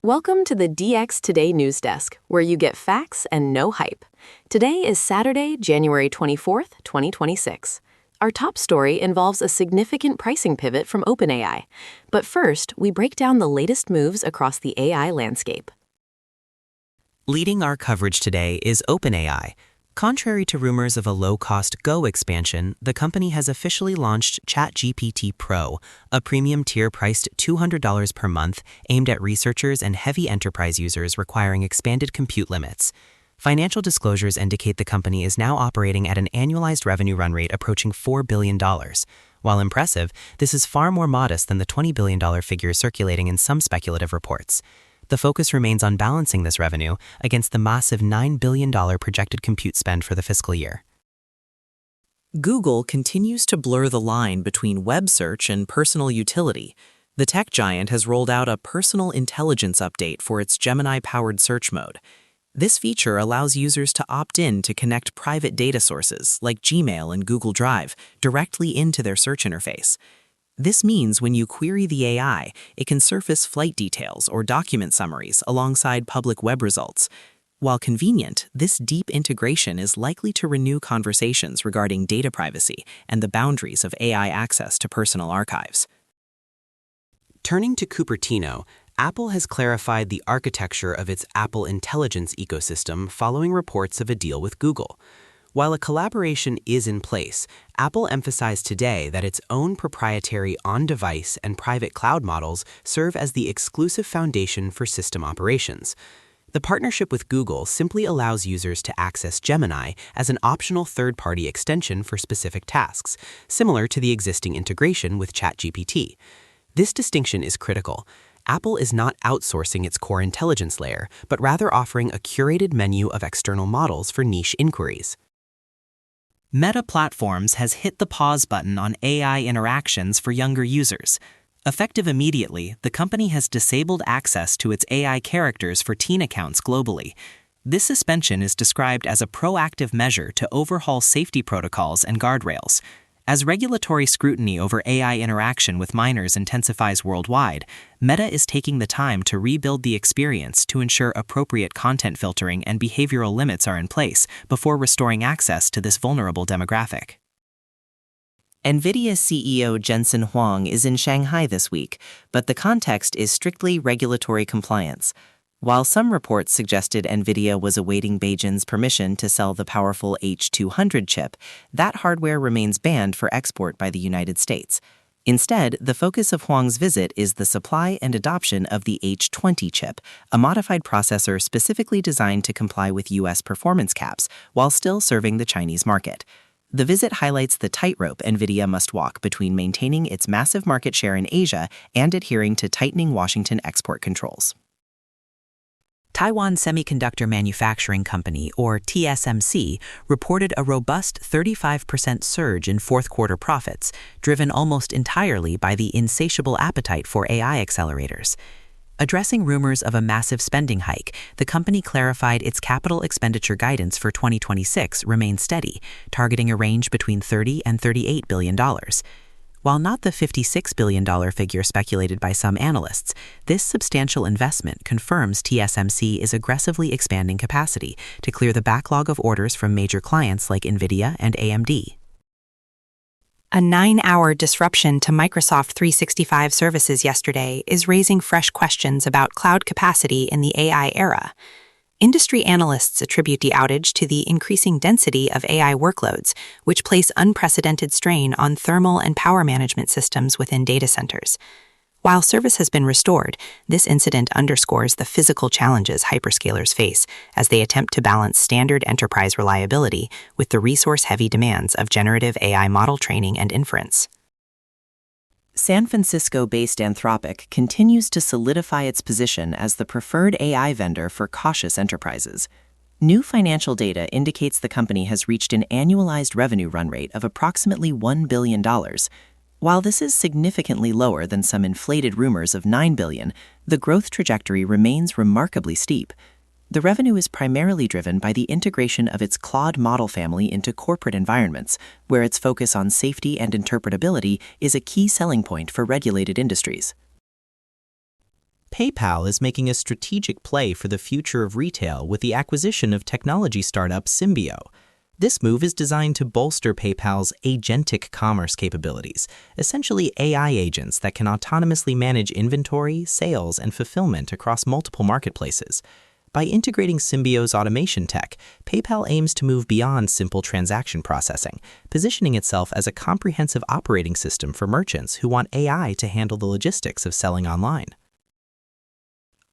Welcome to the DX Today News Desk, where you get facts and no hype. Today is Saturday, January 24th, 2026. Our top story involves a significant pricing pivot from OpenAI. But first, we break down the latest moves across the AI landscape. Leading our coverage today is OpenAI. Contrary to rumors of a low-cost Go expansion, the company has officially launched ChatGPT Pro, a premium tier priced $200 per month aimed at researchers and heavy enterprise users requiring expanded compute limits. Financial disclosures indicate the company is now operating at an annualized revenue run rate approaching $4 billion. While impressive, this is far more modest than the $20 billion figure circulating in some speculative reports. The focus remains on balancing this revenue against the massive $9 billion projected compute spend for the fiscal year. Google continues to blur the line between web search and personal utility. The tech giant has rolled out a personal intelligence update for its Gemini-powered search mode. This feature allows users to opt in to connect private data sources like Gmail and Google Drive directly into their search interface. This means when you query the AI, it can surface flight details or document summaries alongside public web results. While convenient, this deep integration is likely to renew conversations regarding data privacy and the boundaries of AI access to personal archives. Turning to Cupertino, Apple has clarified the architecture of its Apple Intelligence ecosystem following reports of a deal with Google. While a collaboration is in place, Apple emphasized today that its own proprietary on-device and private cloud models serve as the exclusive foundation for system operations. The partnership with Google simply allows users to access Gemini as an optional third-party extension for specific tasks, similar to the existing integration with ChatGPT. This distinction is critical. Apple is not outsourcing its core intelligence layer, but rather offering a curated menu of external models for niche inquiries. Meta Platforms has hit the pause button on AI interactions for younger users. Effective immediately, the company has disabled access to its AI characters for teen accounts globally. This suspension is described as a proactive measure to overhaul safety protocols and guardrails. As regulatory scrutiny over AI interaction with minors intensifies worldwide, Meta is taking the time to rebuild the experience to ensure appropriate content filtering and behavioral limits are in place before restoring access to this vulnerable demographic. NVIDIA CEO Jensen Huang is in Shanghai this week, but the context is strictly regulatory compliance. While some reports suggested NVIDIA was awaiting Beijing's permission to sell the powerful H200 chip, that hardware remains banned for export by the United States. Instead, the focus of Huang's visit is the supply and adoption of the H20 chip, a modified processor specifically designed to comply with U.S. performance caps while still serving the Chinese market. The visit highlights the tightrope NVIDIA must walk between maintaining its massive market share in Asia and adhering to tightening Washington export controls. Taiwan Semiconductor Manufacturing Company, or TSMC, reported a robust 35% surge in fourth-quarter profits, driven almost entirely by the insatiable appetite for AI accelerators. Addressing rumors of a massive spending hike, the company clarified its capital expenditure guidance for 2026 remains steady, targeting a range between $30 and $38 billion. While not the $56 billion figure speculated by some analysts, this substantial investment confirms TSMC is aggressively expanding capacity to clear the backlog of orders from major clients like NVIDIA and AMD. A 9-hour disruption to Microsoft 365 services yesterday is raising fresh questions about cloud capacity in the AI era. Industry analysts attribute the outage to the increasing density of AI workloads, which place unprecedented strain on thermal and power management systems within data centers. While service has been restored, this incident underscores the physical challenges hyperscalers face as they attempt to balance standard enterprise reliability with the resource-heavy demands of generative AI model training and inference. San Francisco-based Anthropic continues to solidify its position as the preferred AI vendor for cautious enterprises. New financial data indicates the company has reached an annualized revenue run rate of approximately $1 billion. While this is significantly lower than some inflated rumors of $9 billion, the growth trajectory remains remarkably steep. The revenue is primarily driven by the integration of its Claude model family into corporate environments, where its focus on safety and interpretability is a key selling point for regulated industries. PayPal is making a strategic play for the future of retail with the acquisition of technology startup Symbio. This move is designed to bolster PayPal's agentic commerce capabilities, essentially AI agents that can autonomously manage inventory, sales, and fulfillment across multiple marketplaces. By integrating Symbio's automation tech, PayPal aims to move beyond simple transaction processing, positioning itself as a comprehensive operating system for merchants who want AI to handle the logistics of selling online.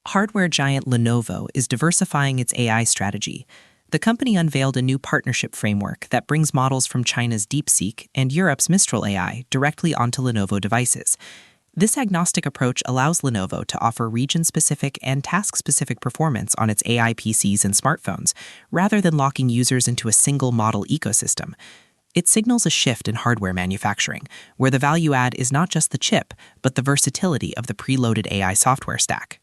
Hardware giant Lenovo is diversifying its AI strategy. The company unveiled a new partnership framework that brings models from China's DeepSeek and Europe's Mistral AI directly onto Lenovo devices. This agnostic approach allows Lenovo to offer region-specific and task-specific performance on its AI PCs and smartphones, rather than locking users into a single model ecosystem. It signals a shift in hardware manufacturing, where the value add is not just the chip, but the versatility of the preloaded AI software stack.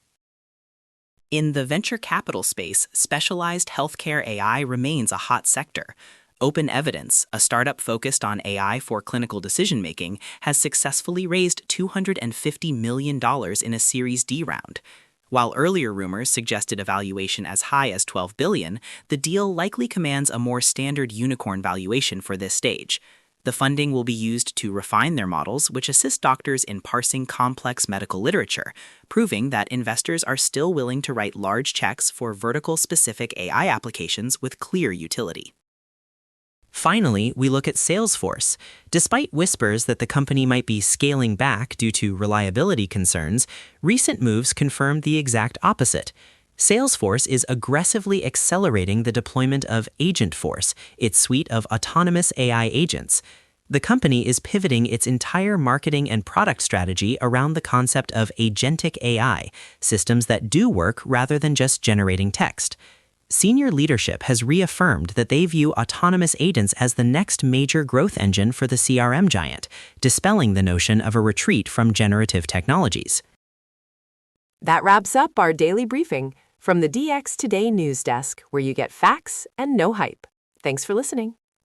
In the venture capital space, specialized healthcare AI remains a hot sector. Open Evidence, a startup focused on AI for clinical decision-making, has successfully raised $250 million in a Series D round. While earlier rumors suggested a valuation as high as $12 billion, the deal likely commands a more standard unicorn valuation for this stage. The funding will be used to refine their models, which assist doctors in parsing complex medical literature, proving that investors are still willing to write large checks for vertical-specific AI applications with clear utility. Finally, we look at Salesforce. Despite whispers that the company might be scaling back due to reliability concerns, recent moves confirm the exact opposite. Salesforce is aggressively accelerating the deployment of Agentforce, its suite of autonomous AI agents. The company is pivoting its entire marketing and product strategy around the concept of agentic AI, systems that do work rather than just generating text. Senior leadership has reaffirmed that they view autonomous agents as the next major growth engine for the CRM giant, dispelling the notion of a retreat from generative technologies. That wraps up our daily briefing from the DX Today news desk, where you get facts and no hype. Thanks for listening.